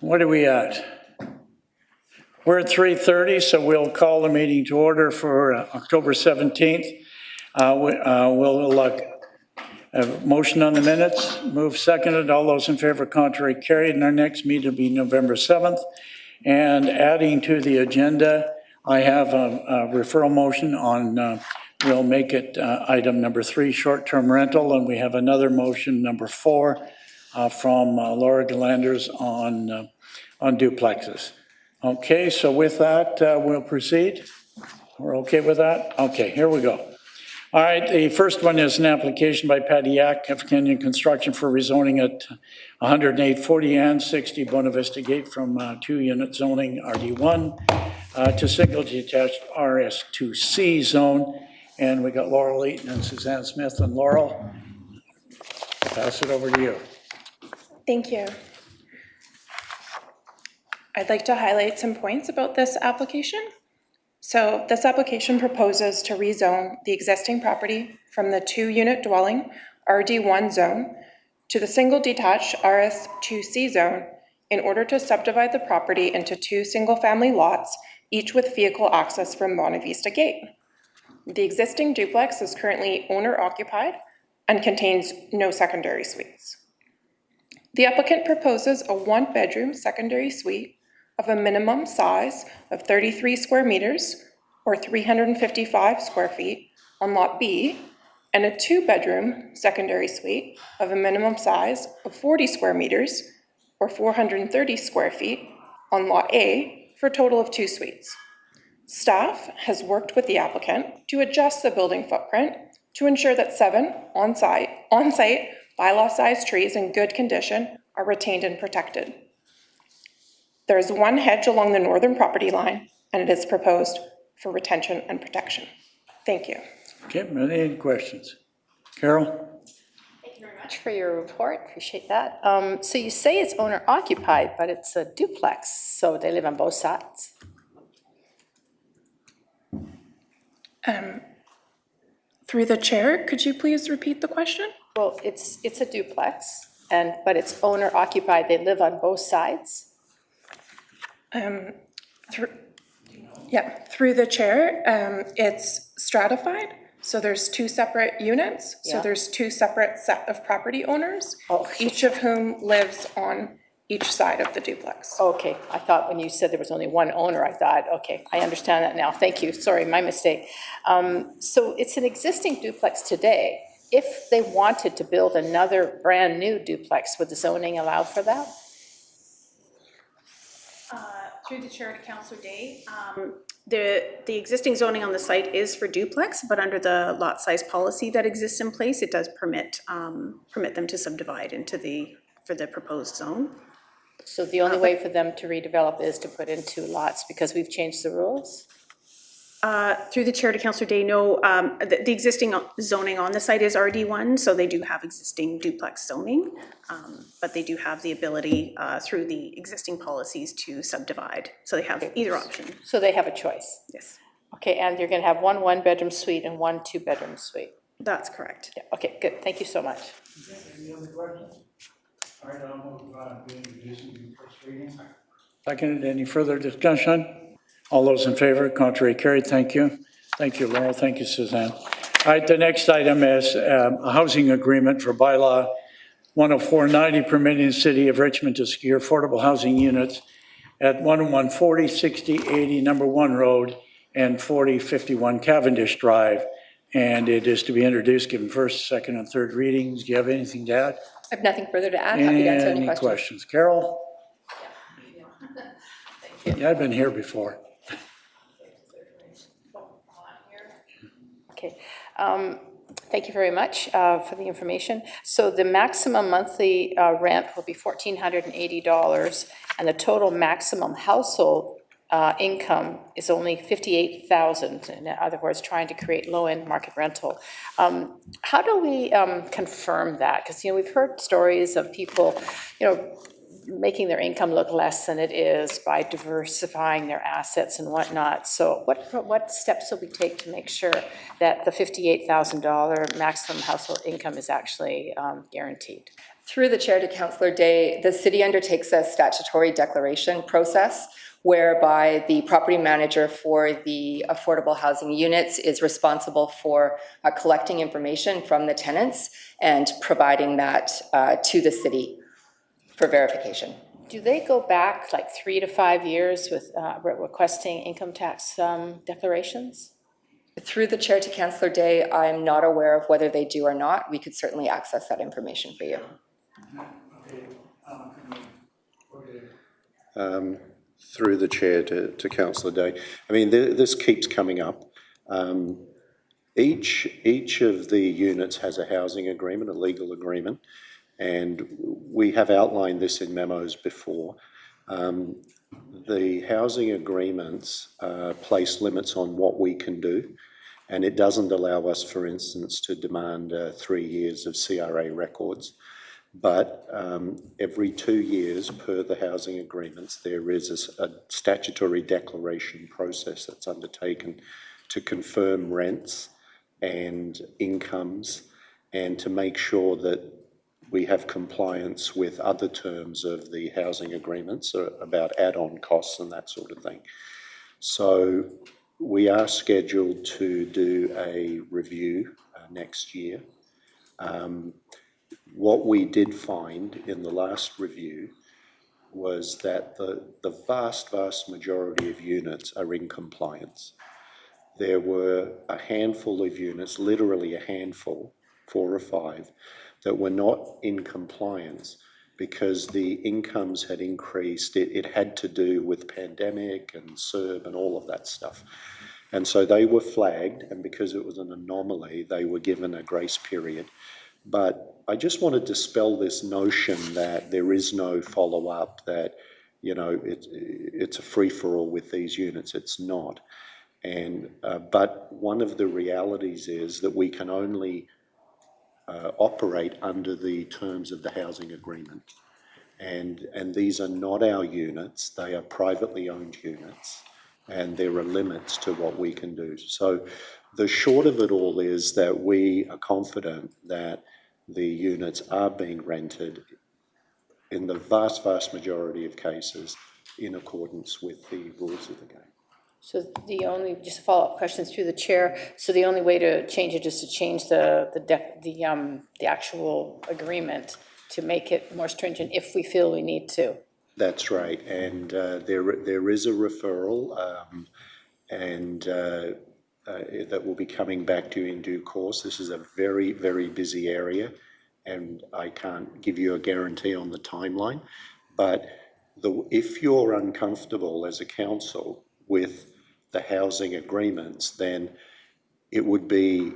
What are we at? We're at 3:30, so we'll call the meeting to order for October 17th. We'll have a motion on the minutes. Move seconded. All those in favor, contrary, carried. And our next meeting will be November 7th. And adding to the agenda, I have a referral motion on, we'll make it item number 3, short-term rental. And we have another motion, number 4, from Laura Galanders on duplexes. Okay, so with that, we'll proceed. We're okay with that? Okay, here we go. All right, the first one is an application by Patty Yak of Kenyon Construction for rezoning at 10840 and 60 Buena Vista Gate from 2-unit zoning RD1 to single detached RS2C zone. And we got Laurel Eaton and Suzanne Smith. And Laurel, pass it over to you. Thank you. I'd like to highlight some points about this application. So this application proposes to rezone the existing property from the 2-unit dwelling RD1 zone to the single detached RS2C zone in order to subdivide the property into 2 single-family lots, each with vehicle access from Buena Vista Gate. The existing duplex is currently owner-occupied and contains no secondary suites. The applicant proposes a 1-bedroom secondary suite of a minimum size of 33 square meters or 355 square feet on Lot B, and a 2-bedroom secondary suite of a minimum size of 40 square meters or 430 square feet on Lot A for a total of 2 suites. Staff has worked with the applicant to adjust the building footprint to ensure that 7 on-site bylaw-sized trees in good condition are retained and protected. There is 1 hedge along the northern property line, and it is proposed for retention and protection. Thank you. Okay, any questions? Carol? Thank you very much for your report. Appreciate that. So you say it's owner occupied, but it's a duplex, so they live on both sides. Through the chair, could you please repeat the question? Well, it's a duplex, but it's owner occupied. They live on both sides. Through the chair, it's stratified. So there's 2 separate units. Yeah. So there's 2 separate set of property owners, each of whom lives on each side of the duplex. Okay, I thought when you said there was only 1 owner, I thought, okay, I understand that now. Thank you. Sorry, my mistake. So it's an existing duplex today. If they wanted to build another brand new duplex, would the zoning allow for that? Through the chair to Councillor Day, the existing zoning on the site is for duplex, but under the lot size policy that exists in place, it does permit them to subdivide for the proposed zone. So the only way for them to redevelop is to put in 2 lots because we've changed the rules? Through the chair to Councillor Day, no, the existing zoning on the site is RD1, so they do have existing duplex zoning, but they do have the ability through the existing policies to subdivide. So they have either option. So they have a choice? Yes. Okay, and you're going to have 1 1-bedroom suite and 1 2-bedroom suite? That's correct. Yeah, okay, good. Thank you so much. Any other questions? All right, I'll move to introducing the first reading. Seconded. Any further discussion? All those in favor, contrary, carried. Thank you. Thank you, Laurel. Thank you, Suzanne. All right, the next item is a housing agreement for bylaw 10490 permitting the City of Richmond to secure affordable housing units at 10140, 60, 80 Number 1 Road and 4051 Cavendish Drive. And it is to be introduced, given first, second, and third readings. Do you have anything to add? I have nothing further to add. Happy to answer any questions. Carol? Yeah, I've been here before. Okay, thank you very much for the information. So the maximum monthly rent will be $1,480, and the total maximum household income is only $58,000. In other words, trying to create low-end market rental. How do we confirm that? Because we've heard stories of people, making their income look less than it is by diversifying their assets and whatnot. So what steps will we take to make sure that the $58,000 maximum household income is actually guaranteed? Through the chair to Councillor Day, the city undertakes a statutory declaration process whereby the property manager for the affordable housing units is responsible for collecting information from the tenants and providing that to the city for verification. Do they go back like 3 to 5 years with requesting income tax declarations? Through the chair to Councillor Day, I'm not aware of whether they do or not. We could certainly access that information for you. Through the chair to Councillor Day, I mean, this keeps coming up. Each of the units has a housing agreement, a legal agreement, and we have outlined this in memos before. The housing agreements place limits on what we can do, and it doesn't allow us, for instance, to demand 3 years of CRA records. But every 2 years, per the housing agreements, there is a statutory declaration process that's undertaken to confirm rents and incomes and to make sure that we have compliance with other terms of the housing agreements about add-on costs and that sort of thing. So we are scheduled to do a review next year. What we did find in the last review was that the vast majority of units are in compliance. There were a handful of units, literally a handful, 4 or 5, that were not in compliance because the incomes had increased. It had to do with pandemic and CERB and all of that stuff. And so they were flagged, and because it was an anomaly, they were given a grace period. But I just want to dispel this notion that there is no follow-up, that, you know, it's a free-for-all with these units. It's not. And but one of the realities is that we can only operate under the terms of the housing agreement. And these are not our units. They are privately owned units, and there are limits to what we can do. So the short of it all is that we are confident that the units are being rented in the vast majority of cases in accordance with the rules of the game. So the only, just a follow-up question through the chair, so the only way to change it is to change the actual agreement to make it more stringent if we feel we need to? That's right, and there is a referral, that will be coming back to you in due course. This is a very busy area, and I can't give you a guarantee on the timeline, but if you're uncomfortable as a council with the housing agreements, then it would be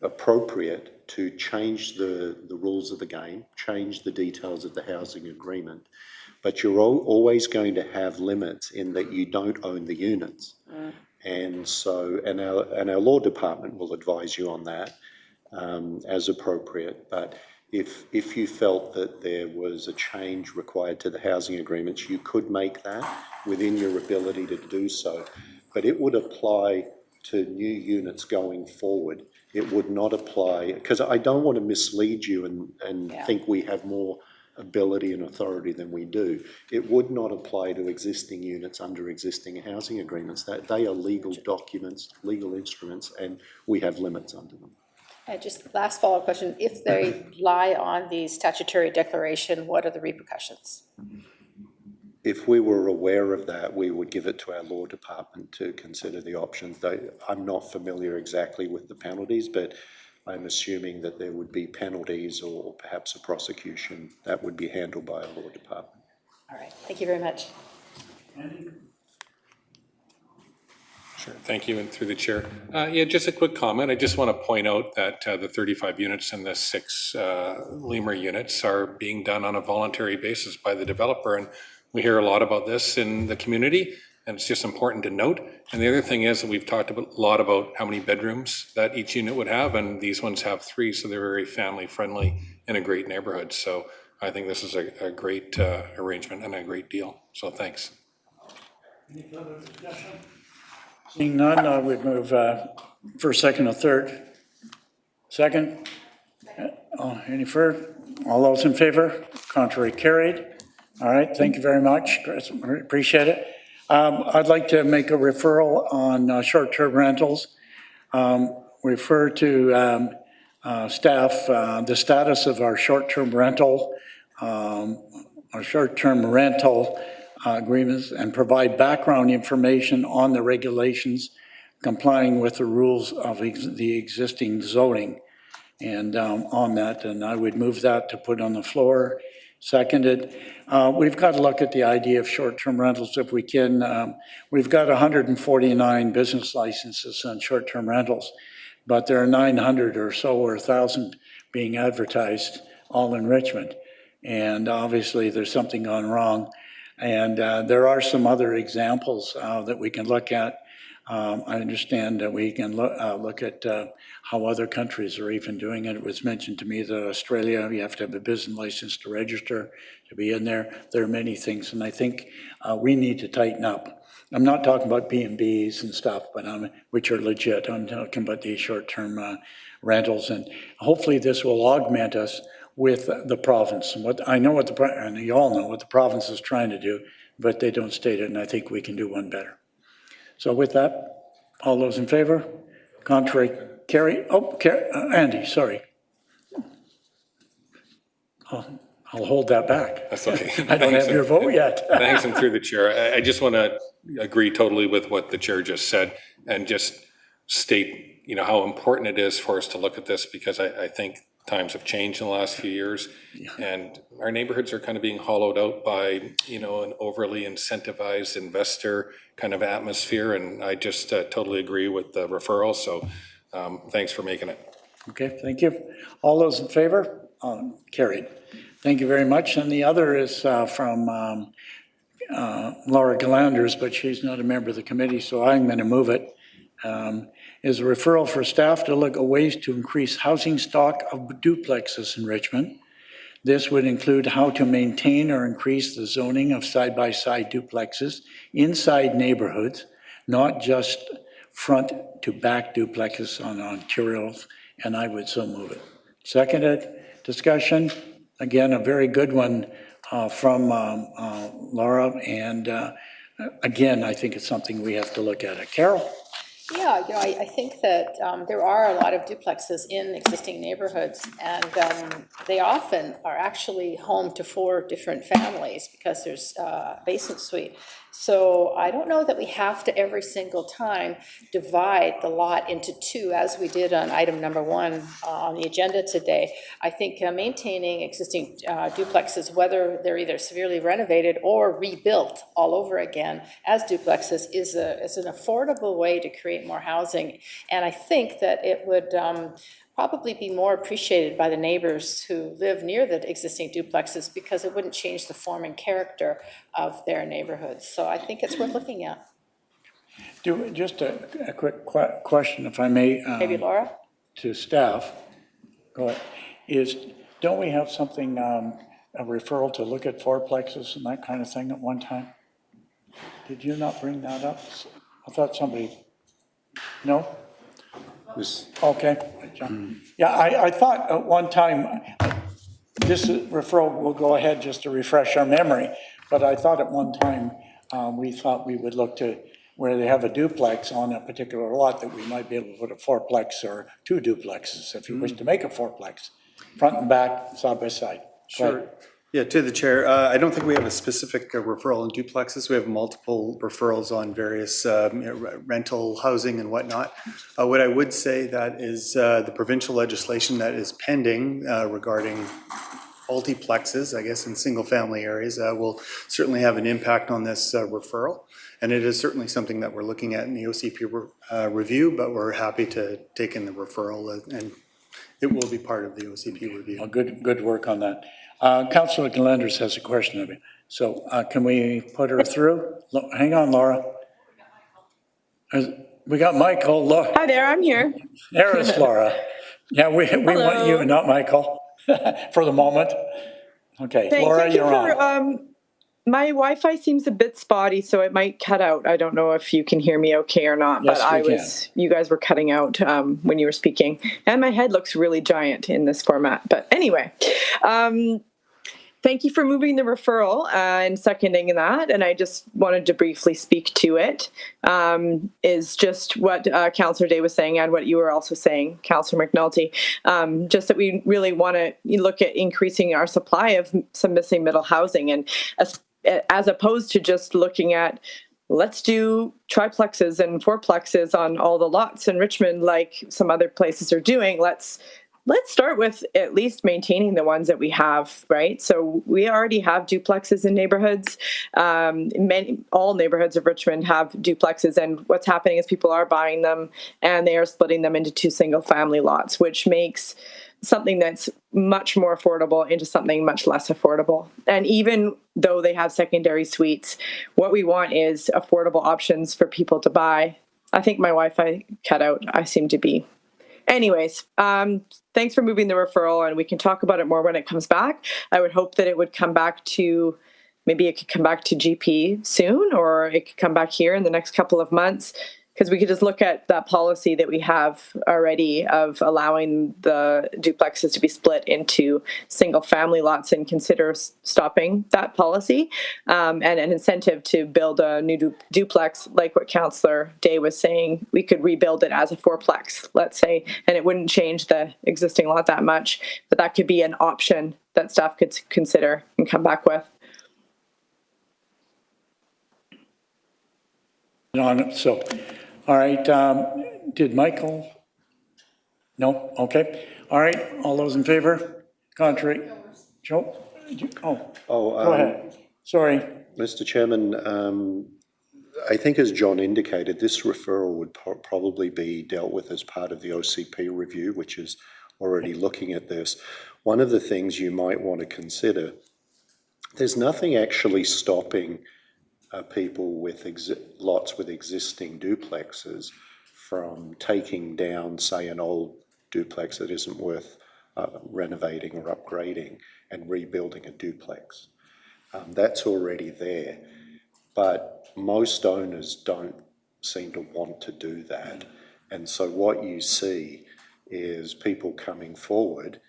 appropriate to change the rules of the game, change the details of the housing agreement, but you're always going to have limits in that you don't own the units. And so, and our law department will advise you on that as appropriate. But if you felt that there was a change required to the housing agreements, you could make that within your ability to do so. But it would apply to new units going forward. It would not apply, because I don't want to mislead you and think we have more ability and authority than we do. It would not apply to existing units under existing housing agreements. That they are legal documents, legal instruments, and we have limits under them. Just last follow-up question, if they lie on the statutory declaration, what are the repercussions? If we were aware of that, we would give it to our law department to consider the options. I'm not familiar exactly with the penalties, but I'm assuming that there would be penalties or perhaps a prosecution that would be handled by our law department. All right, thank you very much. Sure, thank you, and through the chair. Yeah, just a quick comment. I just want to point out that the 35 units and the 6 Lemur units are being done on a voluntary basis by the developer, and we hear a lot about this in the community, and it's just important to note. And the other thing is that we've talked a lot about how many bedrooms that each unit would have, and these ones have 3, so they're very family friendly in a great neighborhood. So I think this is a great arrangement and a great deal. So thanks. Any further discussion? Seeing none, I would move first, second, or third. Second? Any further? All those in favor? Contrary carried. All right, thank you very much, Chris, appreciate it. I'd like to make a referral on short-term rentals. Refer to staff, the status of our short-term rental, agreements, and provide background information on the regulations complying with the rules of the existing zoning. And on that, and I would move that to put on the floor. Seconded. We've got to look at the idea of short-term rentals if we can. We've got 149 business licenses on short-term rentals, but there are 900 or so or 1,000 being advertised, all in Richmond. And obviously there's something gone wrong. And there are some other examples that we can look at. I understand that we can look at how other countries are even doing it. It was mentioned to me that Australia, you have to have a business license to register to be in there. There are many things, and I think we need to tighten up. I'm not talking about B&Bs and stuff, but which are legit. I'm talking about these short-term rentals, and hopefully this will augment us with the province. And what I know what and you all know what the province is trying to do, but they don't state it, and I think we can do one better. So with that, all those in favor? Contrary, carry. Oh, Andy, sorry. I'll hold that back. That's okay. I don't have your vote yet. Thanks, and through the chair, I just want to agree totally with what the chair just said and just state, how important it is for us to look at this, because I think times have changed in the last few years, and our neighborhoods are kind of being hollowed out by, an overly incentivized investor kind of atmosphere, and I just totally agree with the referral, so thanks for making it. Okay, thank you. All those in favor? Carried. Thank you very much. And the other is from Laura Galanders, but she's not a member of the committee, so I'm going to move it. Is a referral for staff to look at ways to increase housing stock of duplexes in Richmond. This would include how to maintain or increase the zoning of side-by-side duplexes inside neighborhoods, not just front to back duplexes on Ontario's, and I would so move it. Seconded. Discussion. Again, a very good one from Laura, and again, I think it's something we have to look at. Carol? Yeah, I think that there are a lot of duplexes in existing neighborhoods, and they often are actually home to 4 different families because there's a basement suite. So I don't know that we have to every single time divide the lot into 2 as we did on item number 1 on the agenda today. I think maintaining existing duplexes, whether they're either severely renovated or rebuilt all over again as duplexes, is an affordable way to create more housing. And I think that it would probably be more appreciated by the neighbors who live near the existing duplexes, because it wouldn't change the form and character of their neighborhoods. So I think it's worth looking at. Just a quick question, if I may. Maybe Laura? To staff. Go ahead. Don't we have something, a referral to look at fourplexes and that kind of thing at one time? Did you not bring that up? I thought somebody, no? Okay. Yeah, I thought at one time, this referral will go ahead just to refresh our memory, but I thought at one time we thought we would look to where they have a duplex on a particular lot that we might be able to put a fourplex or 2 duplexes if you wish to make a fourplex, front and back, side by side. Sure. Yeah, to the chair, I don't think we have a specific referral on duplexes. We have multiple referrals on various rental housing and whatnot. What I would say that is the provincial legislation that is pending regarding multiplexes, I guess, in single-family areas will certainly have an impact on this referral. And it is certainly something that we're looking at in the OCP review, but we're happy to take in the referral, and it will be part of the OCP review. Well, good work on that. Councillor Galanders has a question of you. So can we put her through? Hang on, Laura. We got Michael. Hi there, I'm here. There is Laura. Yeah, we want you, not Michael, for the moment. Okay, Laura, you're on. My Wi-Fi seems a bit spotty, so it might cut out. I don't know if you can hear me okay or not, Yes, but we you guys were cutting out when you were speaking. And my head looks really giant in this format. But anyway, thank you for moving the referral and seconding that. And I just wanted to briefly speak to it. Is just what Councillor Day was saying and what you were also saying, Councillor McNulty. Just that we really want to look at increasing our supply of some missing middle housing, and as opposed to just looking at, let's do triplexes and fourplexes on all the lots in Richmond like some other places are doing. Let's start with at least maintaining the ones that we have, right? So we already have duplexes in neighborhoods. All neighborhoods of Richmond have duplexes, and what's happening is people are buying them and they are splitting them into 2 single-family lots, which makes something that's much more affordable into something much less affordable. And even though they have secondary suites, what we want is affordable options for people to buy. I think my Wi-Fi cut out. I seem to be. Anyways, thanks for moving the referral, and we can talk about it more when it comes back. I would hope that it would come back to, maybe it could come back to GP soon, or it could come back here in the next couple of months, because we could just look at that policy that we have already of allowing the duplexes to be split into single family lots and consider stopping that policy, and an incentive to build a new duplex, like what Councillor Day was saying. We could rebuild it as a fourplex, let's say, and it wouldn't change the existing lot that much, but that could be an option that staff could consider and come back with. So, all right, did Michael? No, okay. All right, all those in favor? Contrary? Joe? Go ahead. Sorry. Mr. Chairman, I think as John indicated, this referral would probably be dealt with as part of the OCP review, which is already looking at this. One of the things you might want to consider, there's nothing actually stopping people with lots with existing duplexes from taking down, say, an old duplex that isn't worth renovating or upgrading and rebuilding a duplex. That's already there, but most owners don't seem to want to do that. And so what you see is people coming forward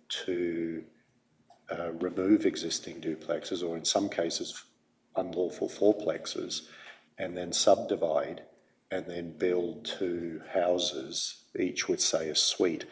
to remove existing duplexes, or in some cases unlawful fourplexes, and then subdivide and then build 2 houses, each with, say, a suite.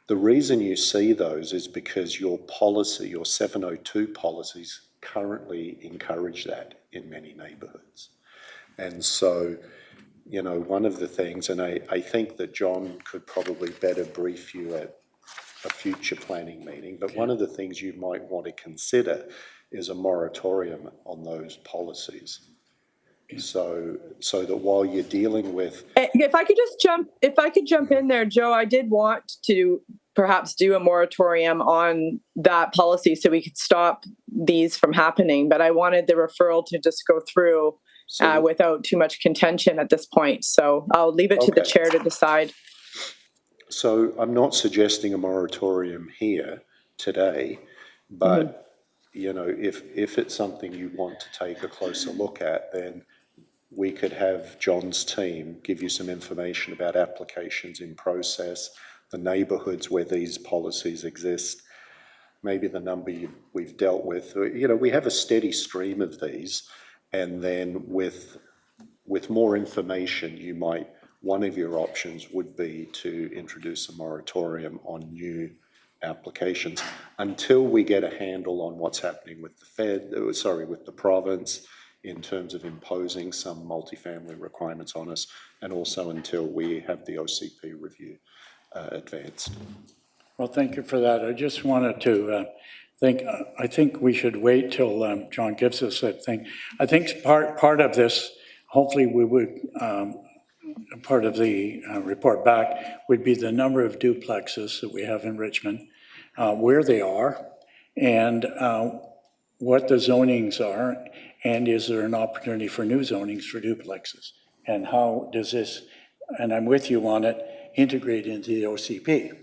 The reason you see those is because your policy, your 702 policies, currently encourage that in many neighbourhoods. And so, you know, one of the things, and I think that John could probably better brief you at a future planning meeting, but one of the things you might want to consider is a moratorium on those policies. So that while you're dealing with... If I could jump in there, Joe, I did want to perhaps do a moratorium on that policy so we could stop these from happening, but I wanted the referral to just go through without too much contention at this point. So I'll leave it to the chair to decide. So I'm not suggesting a moratorium here today, but you know, if it's something you want to take a closer look at, then we could have John's team give you some information about applications in process, the neighbourhoods where these policies exist, maybe the number we've dealt with. You know, we have a steady stream of these, and then with more information, one of your options would be to introduce a moratorium on new applications until we get a handle on what's happening with with the province in terms of imposing some multifamily requirements on us, and also until we have the OCP review advanced. Well, thank you for that. I just wanted to I think we should wait till John gives us that thing. I think part of this, hopefully we would, part of the report back would be the number of duplexes that we have in Richmond, where they are, and what the zonings are, and is there an opportunity for new zonings for duplexes? And how does this, and I'm with you on it, integrate into the OCP?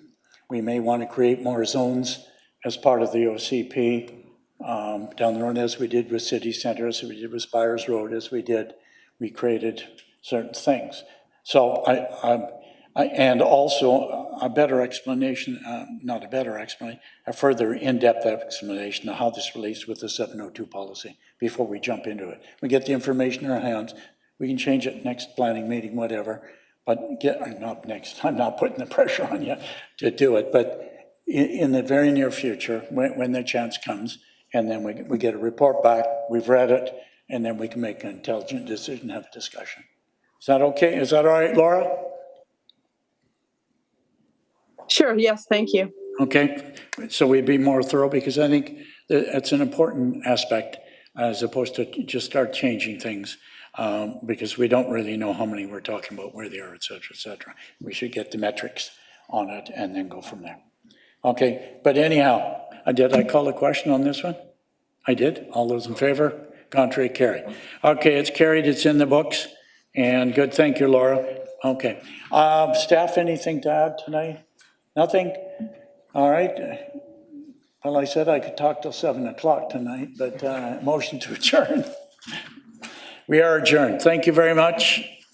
We may want to create more zones as part of the OCP down the road, as we did with City Center, as we did with Spires Road, as we created certain things. So and also a better explanation, not a better explanation, a further in-depth explanation of how this relates with the 702 policy before we jump into it. We get the information in our hands, we can change it next planning meeting, whatever, but not next, I'm not putting the pressure on you to do it, but in the very near future, when the chance comes, and then we get a report back, we've read it, and then we can make an intelligent decision, have a discussion. Is that okay? Is that all right, Laura? Sure, yes, thank you. Okay, so we'd be more thorough, because I think that it's an important aspect as opposed to just start changing things, because we don't really know how many we're talking about, where they are, et cetera, et cetera. We should get the metrics on it and then go from there. Okay, but anyhow, did I call a question on this one? I did. All those in favor? Contrary, carried. Okay, it's carried, it's in the books, and good, thank you, Laura. Okay, staff, anything to add tonight? Nothing? All right. Well, I said I could talk till 7 o'clock tonight, but motion to adjourn. We are adjourned. Thank you very much.